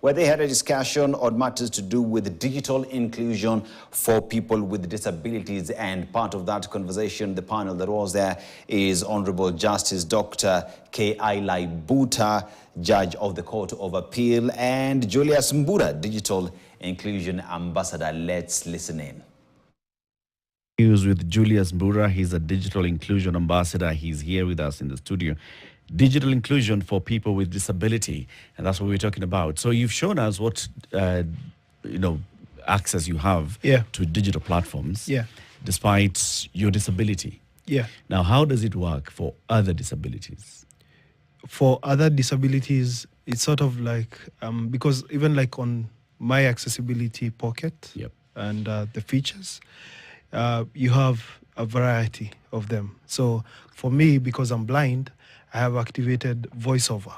where they had a discussion on matters to do with digital inclusion for people with disabilities. And part of that conversation, the panel that was there, is Honorable Justice Dr. K.I. Laibuta, Judge of the Court of Appeal, and Julius Mbura, Digital Inclusion Ambassador. Let's listen in. News with Julius Mbura. He's a digital inclusion ambassador. He's here with us in the studio. Digital inclusion for people with disability, and that's what we're talking about. So you've shown us what access you have to digital platforms, despite your disability. Now, how does it work for other disabilities? For other disabilities, it's sort of like because even like on my accessibility pocket and the features. You have a variety of them. So for me, because I'm blind, I have activated voiceover.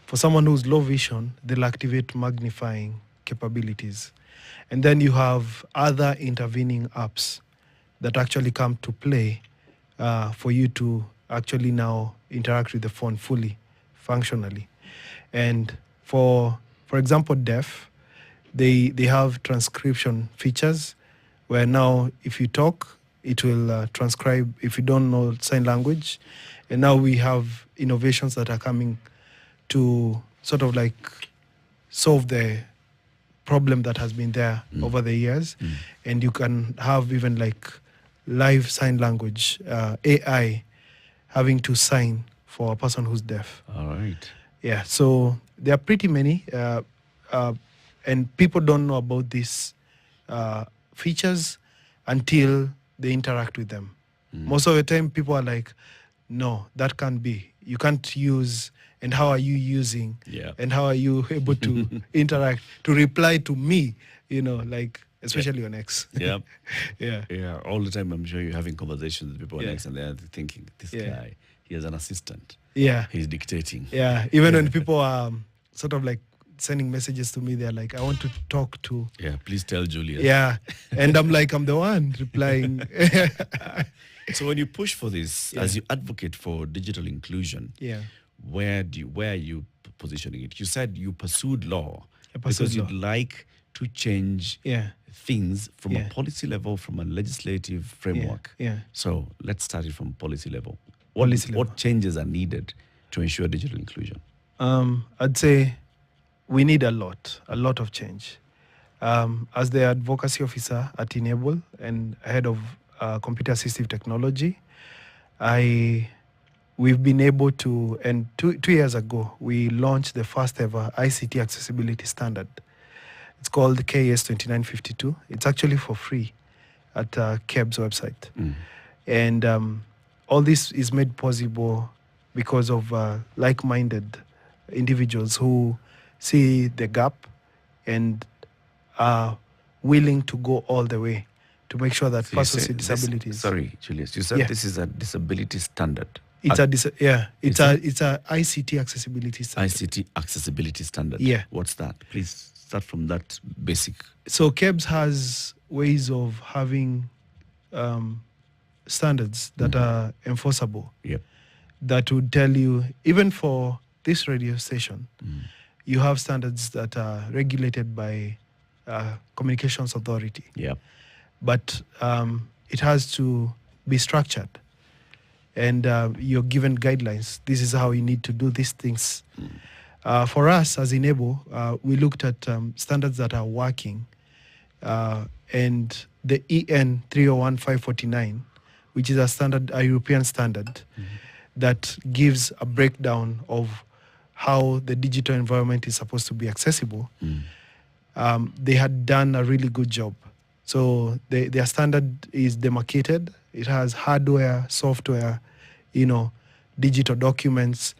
For someone who's low vision, they'll activate magnifying capabilities. And then you have other intervening apps that actually come to play for you to actually now interact with the phone fully, functionally. And for example, deaf, they have transcription features where now if you talk, it will transcribe if you don't know sign language. And now we have innovations that are coming to sort of like solve the problem that has been there over the years. And you can have even like live sign language, AI, having to sign for a person who's deaf. All right. Yeah, so there are pretty many, and people don't know about these features until they interact with them. Most of the time, people are like, no, that can't be. You can't use, and how are you using? And how are you able to interact, to reply to me, like, especially on X. Yeah, all the time I'm sure you're having conversations with people on X and they're thinking, this guy, he has an assistant. He's dictating. Even when people are sort of like sending messages to me, they're like, I want to talk to. Please tell Julius. And I'm like, I'm the one replying. So when you push for this, as you advocate for digital inclusion, where are you positioning it? You said you pursued law because you'd like to change things from a policy level, from a legislative framework. So let's start it from policy level. What changes are needed to ensure digital inclusion? I'd say we need a lot of change. As the advocacy officer at Enable and head of computer assistive technology, we've been able to, and two years ago, we launched the first ever ICT accessibility standard. It's called KS 2952. It's actually for free at KEB's website. And all this is made possible because of like-minded individuals who see the gap and are willing to go all the way to make sure that persons with disabilities. Sorry, Julius, you said this is a disability standard. It's a ICT accessibility standard. ICT accessibility standard. What's that? Please start from that basic. So KEBS has ways of having standards that are enforceable. That would tell you, even for this radio station, you have standards that are regulated by Communications Authority. But it has to be structured. And you're given guidelines. This is how you need to do these things. For us, as Enable, we looked at standards that are working. And the EN 301549, which is a European standard, that gives a breakdown of how the digital environment is supposed to be accessible. They had done a really good job. So their standard is demarcated. It has hardware, software, digital documents,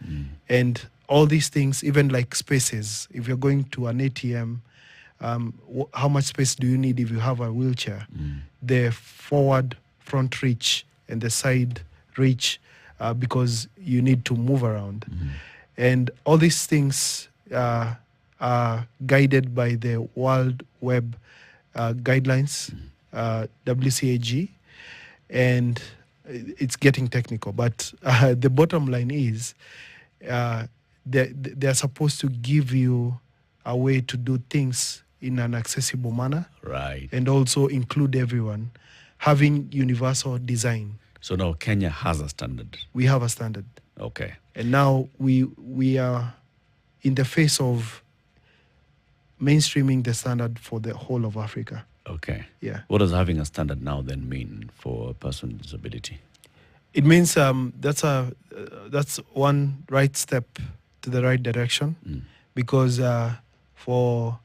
and all these things, even like spaces. If you're going to an ATM, how much space do you need if you have a wheelchair? The forward front reach and the side reach, because you need to move around. And all these things are guided by the World Web Guidelines, WCAG, and it's getting technical. But the bottom line is they're supposed to give you a way to do things in an accessible manner. Right. And also include everyone, having universal design. So now Kenya has a standard. We have a standard. Okay. And now we are in the face of mainstreaming the standard for the whole of Africa. Okay. Yeah. What does having a standard now then mean for a person with disability? It means that's one right step to the right direction, because for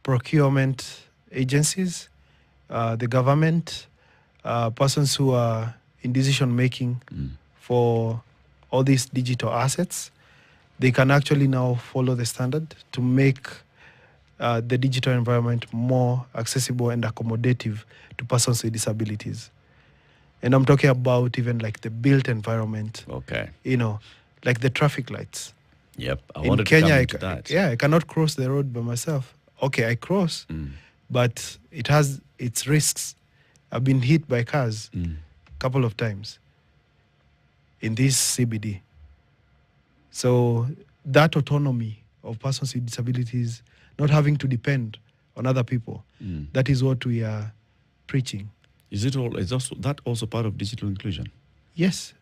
procurement agencies, the government, persons who are in decision making for all these digital assets, they can actually now follow the standard to make the digital environment more accessible and accommodative to persons with disabilities. And I'm talking about even like the built environment. Okay. You know, like the traffic lights. Yep. In Kenya, I cannot cross the road by myself. Okay, I cross, but it has its risks. I've been hit by cars a couple of times in this CBD. So that autonomy of persons with disabilities, not having to depend on other people, that is what we are preaching. Is that also part of digital inclusion? Yes,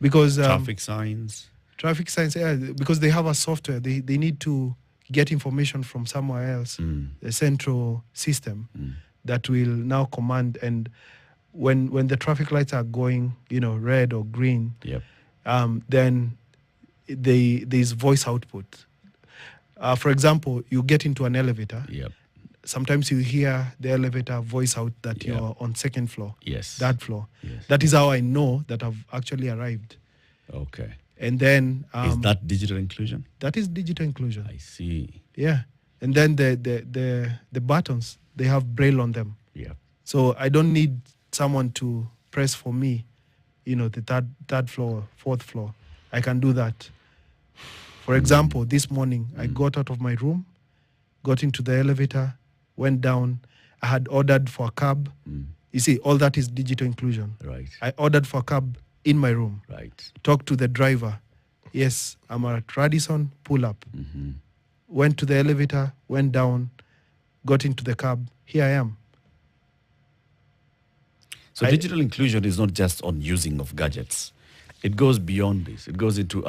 because traffic signs. Traffic signs, yeah, because they have a software. They need to get information from somewhere else, a central system that will now command. And when the traffic lights are going, red or green, then there's voice output. For example, you get into an elevator. Sometimes you hear the elevator voice out that you're on second floor. Yes. Third floor. Yes. That is how I know that I've actually arrived. Okay. And then is that digital inclusion? That is digital inclusion. I see. Yeah. And then the buttons, they have braille on them. Yeah. So I don't need someone to press for me, the third floor, fourth floor. I can do that. For example, this morning I got out of my room, got into the elevator, went down. I had ordered for a cab. You see, all that is digital inclusion. Right. I ordered for a cab in my room. Right. Talked to the driver. Yes, I'm at Radisson, pull up. Went to the elevator, went down, got into the cab. Here I am. So digital inclusion is not just on using of gadgets. It goes beyond this. It goes into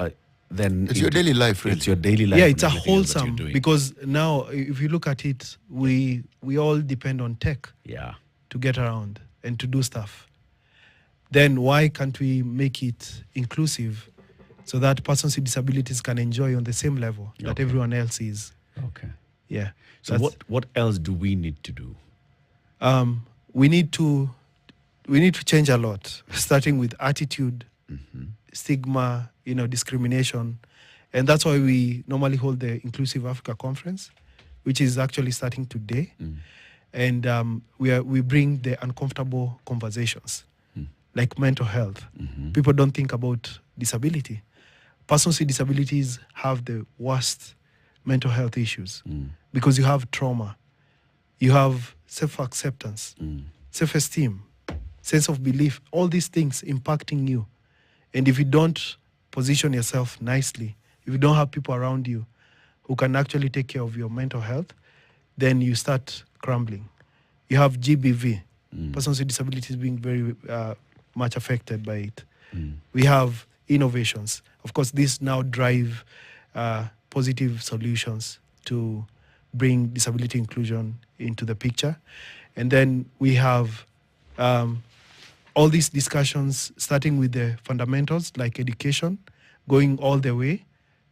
it's your daily life, really. It's your daily life. Yeah, it's a wholesome, because now if you look at it, we all depend on tech to get around and to do stuff. Then why can't we make it inclusive so that persons with disabilities can enjoy on the same level that everyone else is? Okay. Yeah. So what else do we need to do? We need to change a lot, starting with attitude, stigma, discrimination. And that's why we normally hold the Inclusive Africa Conference, which is actually starting today. And we bring the uncomfortable conversations, like mental health. People don't think about disability. Persons with disabilities have the worst mental health issues because you have trauma, you have self-acceptance, self-esteem, sense of belief, all these things impacting you. And if you don't position yourself nicely, if you don't have people around you who can actually take care of your mental health, then you start crumbling. You have GBV, persons with disabilities being very much affected by it. We have innovations. Of course, these now drive positive solutions to bring disability inclusion into the picture. And then we have all these discussions, starting with the fundamentals like education, going all the way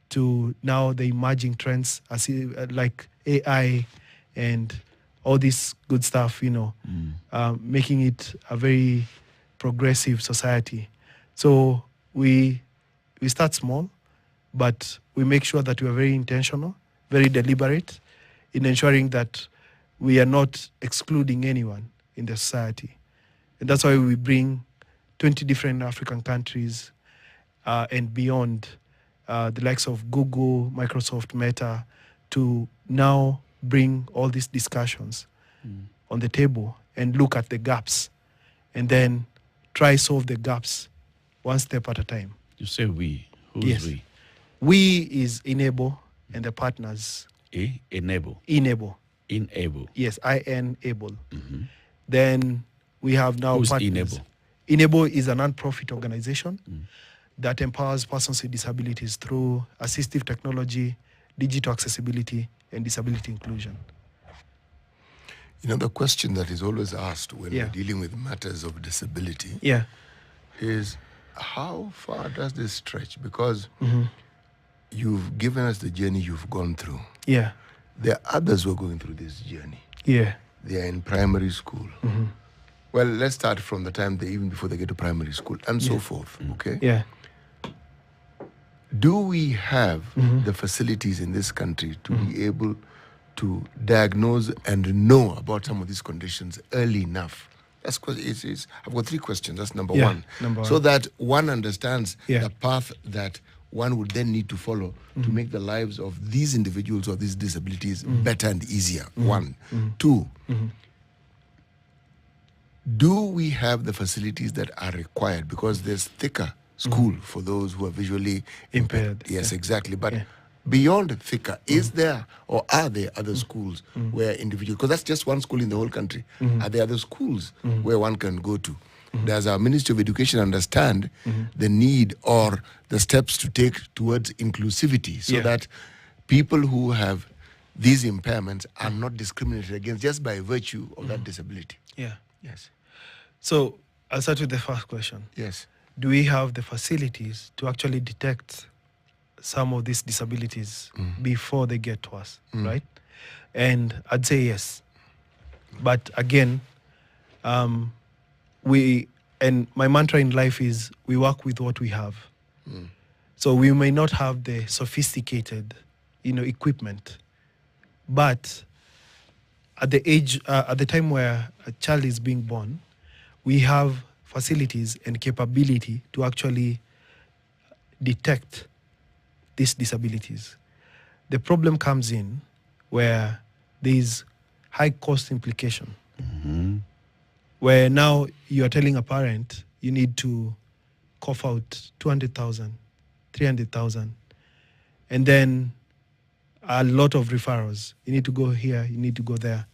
to now the emerging trends like AI and all this good stuff, making it a very progressive society. So we start small, but we make sure that we are very intentional, very deliberate in ensuring that we are not excluding anyone in the society. And that's why we bring 20 different African countries and beyond, the likes of Google, Microsoft, Meta, to now bring all these discussions on the table and look at the gaps and then try solve the gaps one step at a time. You say we. Who is we? We is Enable and the partners Enable. Enable. Enable. Yes, I-N-able. Then we have now Who's partners. Enable? Enable is a non-profit organization that empowers persons with disabilities through assistive technology, digital accessibility, and disability inclusion. You know, the question that is always asked when we're dealing with matters of disability is, how far does this stretch? Because you've given us the journey you've gone through. Yeah. There are others who are going through this journey. Yeah. They are in primary school. Well, let's start from the time even before they get to primary school and so forth, okay? Yeah. Do we have the facilities in this country to be able to diagnose and know about some of these conditions early enough? That's I've got 3 questions. That's number one. So that one understands the path that one would then need to follow to make the lives of these individuals or these disabilities better and easier. 1. 2, do we have the facilities that are required? Because there's thicker school for those who are visually impaired. Yes, exactly. But beyond thicker, is there or are there other schools where individuals, because that's just one school in the whole country, are there other schools where one can go to? Does our Ministry of Education understand the need or the steps to take towards inclusivity so that people who have these impairments are not discriminated against just by virtue of that disability? Yeah. Yes. So I'll start with the first question. Yes. Do we have the facilities to actually detect some of these disabilities before they get to us, right? And I'd say yes. But again, and my mantra in life is we work with what we have. So we may not have the sophisticated, equipment, but at the time where a child is being born, we have facilities and capability to actually detect these disabilities. The problem comes in where there is high cost implication, where now you are telling a parent you need to cough out 200,000, 300,000, and then a lot of referrals. You need to go here, you need to go there.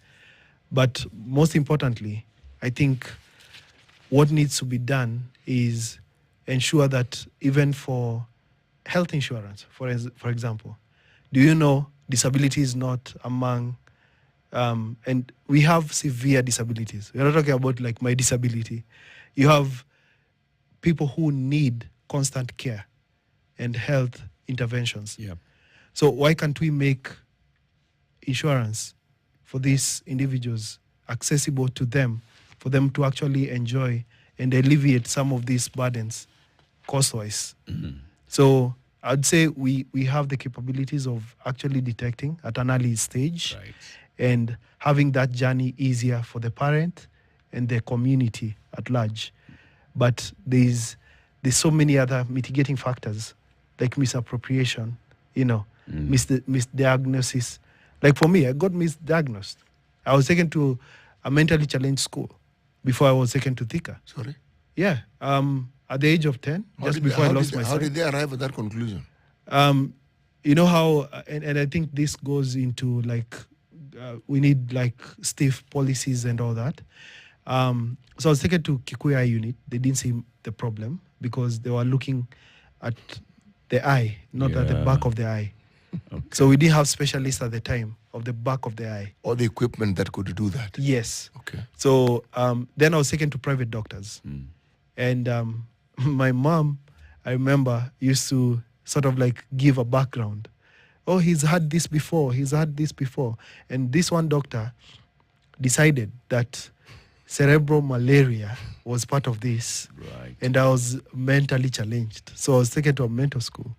But most importantly, I think what needs to be done is ensure that even for health insurance, for example, do you know disability is not among, and we have severe disabilities. We're not talking about like my disability. You have people who need constant care and health interventions. Yeah. So why can't we make insurance for these individuals accessible to them, for them to actually enjoy and alleviate some of these burdens cost-wise? So I'd say we have the capabilities of actually detecting at an early stage and having that journey easier for the parent and the community at large. But there's so many other mitigating factors like misappropriation, misdiagnosis. Like for me, I got misdiagnosed. I was taken to a mentally challenged school before I was taken to Thika. Sorry? Yeah. At the age of 10, before I lost my sight. How did they arrive at that conclusion? You know how, and I think this goes into like, we need like stiff policies and all that. So I was taken to Kikuya unit. They didn't see the problem because they were looking at the eye, not at the back of the eye. Okay. So we didn't have specialists at the time of the back of the eye. Or the equipment that could do that? Yes. Okay. So then I was taken to private doctors. And my mom, I remember, used to sort of like give a background. Oh, he's had this before. And this one doctor decided that cerebral malaria was part of this. Right. And I was mentally challenged. So I was taken to a mental school.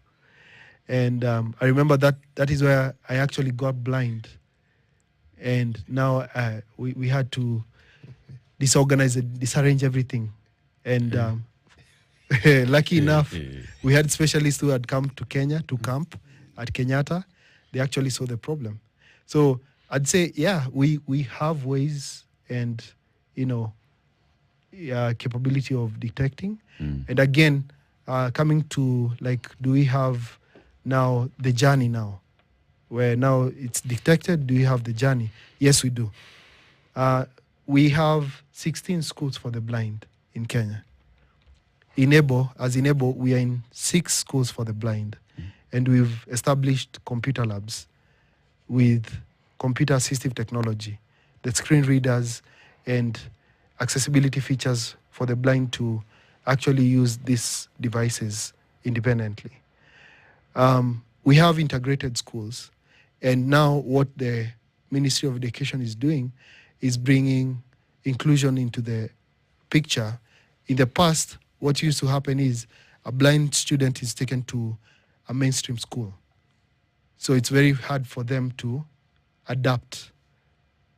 And I remember that is where I actually got blind. And now we had to disorganize and disarrange everything. And lucky enough, we had specialists who had come to Kenya to camp at Kenyatta. They actually saw the problem. So I'd say, we have ways and, capability of detecting. And again, coming to like, do we have now the journey now? where now it's detected, do you have the journey? Yes, we do. We have 16 schools for the blind in Kenya. In Ebo, we are in 6 schools for the blind. And we've established computer labs with computer assistive technology, the screen readers and accessibility features for the blind to actually use these devices independently. We have integrated schools. And now what the Ministry of Education is doing is bringing inclusion into the picture. In the past, what used to happen is a blind student is taken to a mainstream school. So it's very hard for them to adapt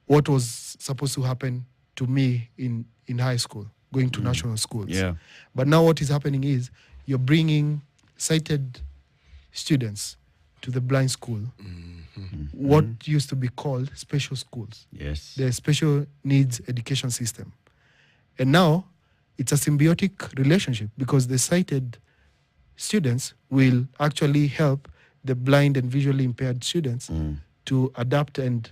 what was supposed to happen to me in high school, going to national schools. Yeah. But now what is happening is you're bringing sighted students to the blind school, what used to be called special schools. Yes. The special needs education system. And now it's a symbiotic relationship because the sighted students will actually help the blind and visually impaired students to adapt and,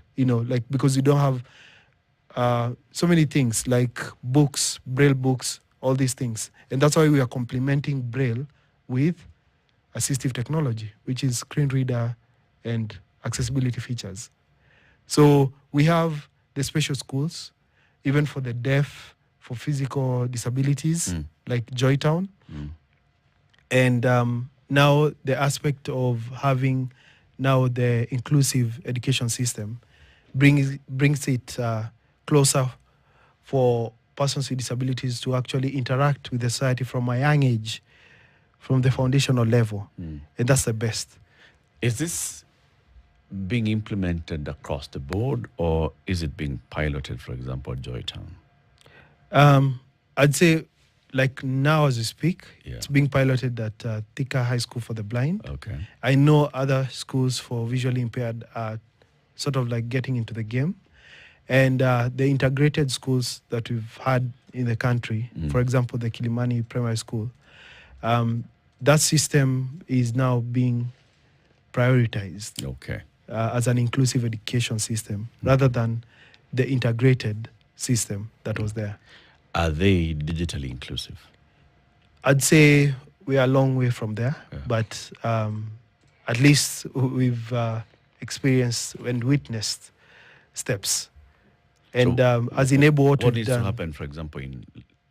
because you don't have so many things like books, Braille books, all these things. And that's why we are complementing Braille with assistive technology, which is screen reader and accessibility features. So we have the special schools, even for the deaf, for physical disabilities, like Joytown. And now the aspect of having now the inclusive education system brings it closer for persons with disabilities to actually interact with the society from a young age, from the foundational level. And that's the best. Is this being implemented across the board, or is it being piloted, for example, at Joytown? I'd say, like now as we speak, Yeah. it's being piloted at Thika High School for the Blind. Okay. I know other schools for visually impaired are sort of like getting into the game. And the integrated schools that we've had in the country, for example, the Kilimani Primary School, that system is now being prioritized Okay. as an inclusive education system rather than the integrated system that was there. Are they digitally inclusive? I'd say we are a long way from there, but at least we've experienced and witnessed steps. And So as enable what needs to happen, for example, in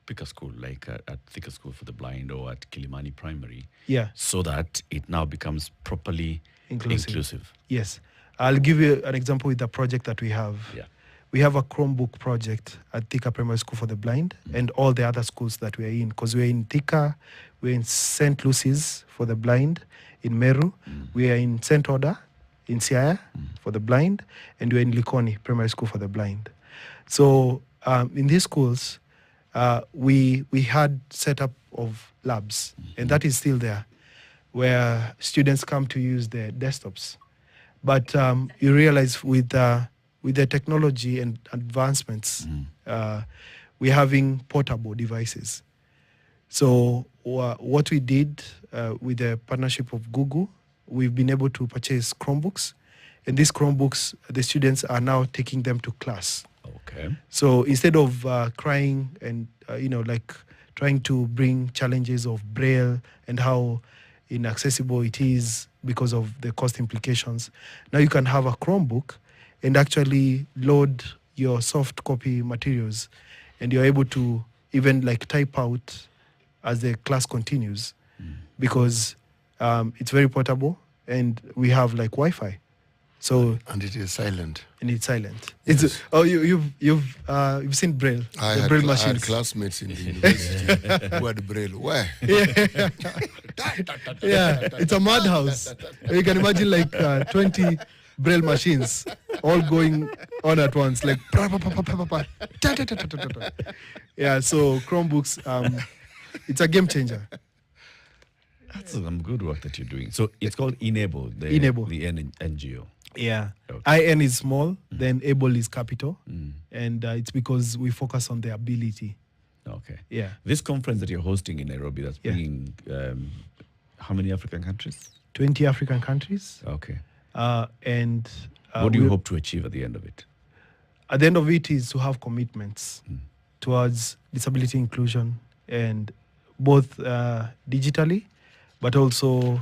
pick a school like at Thika School for the Blind or at Kilimani Primary, so that it now becomes properly inclusive? Yes. I'll give you an example with the project that we have. Yeah. We have a Chromebook project at Thika Primary School for the Blind and all the other schools that we're in, because we're in Thika, we're in St. Lucy's for the blind, in Meru, we are in St. Oda, in Siaya for the blind, and we're in Likoni Primary School for the blind. So in these schools, we had set up of labs, and that is still there, where students come to use their desktops. But you realize with the technology and advancements, we're having portable devices. So what we did with the partnership of Google, we've been able to purchase Chromebooks. And these Chromebooks, the students are now taking them to class. Okay. So instead of crying and, like trying to bring challenges of Braille and how inaccessible it is because of the cost implications, now you can have a Chromebook and actually load your soft copy materials, and you're able to even like type out as the class continues because it's very portable and we have like Wi-Fi. So and it is silent. And it's silent. Yes. It's you've seen Braille. I the had, Braille I had machines. classmates in the university who had Braille. Where? Yeah, it's a madhouse. You can imagine like 20 Braille machines all going on at once, like yeah. So Chromebooks, it's a game changer. That's some good work that you're doing. So it's called Enable, the NGO. Yeah. Okay. IN is small, then able is capital, and it's because we focus on the ability. Okay. Yeah. This conference that you're hosting in Nairobi, that's bringing how many African countries? 20 African countries. Okay. And what do you hope to achieve at the end of it? At the end of it is to have commitments towards disability inclusion, and both digitally, but also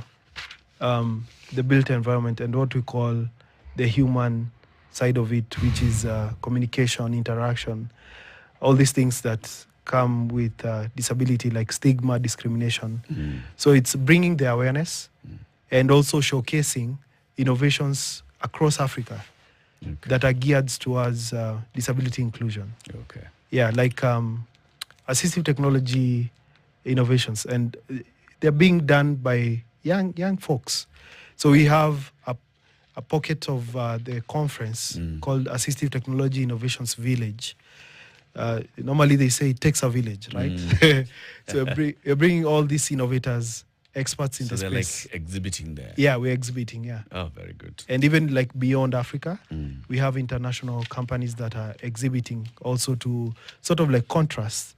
the built environment and what we call the human side of it, which is communication, interaction, all these things that come with disability, like stigma, discrimination. So it's bringing the awareness and also showcasing innovations across Africa that are geared towards disability inclusion. Okay. Yeah, like assistive technology innovations, and they're being done by young folks. So we have a pocket of the conference called Assistive Technology Innovations Village. Normally they say it takes a village, right? So you're bringing all these innovators, experts in the space. So they're like exhibiting there? Yeah, we're exhibiting, yeah. Oh, very good. And even like beyond Africa, we have international companies that are exhibiting also to sort of like contrast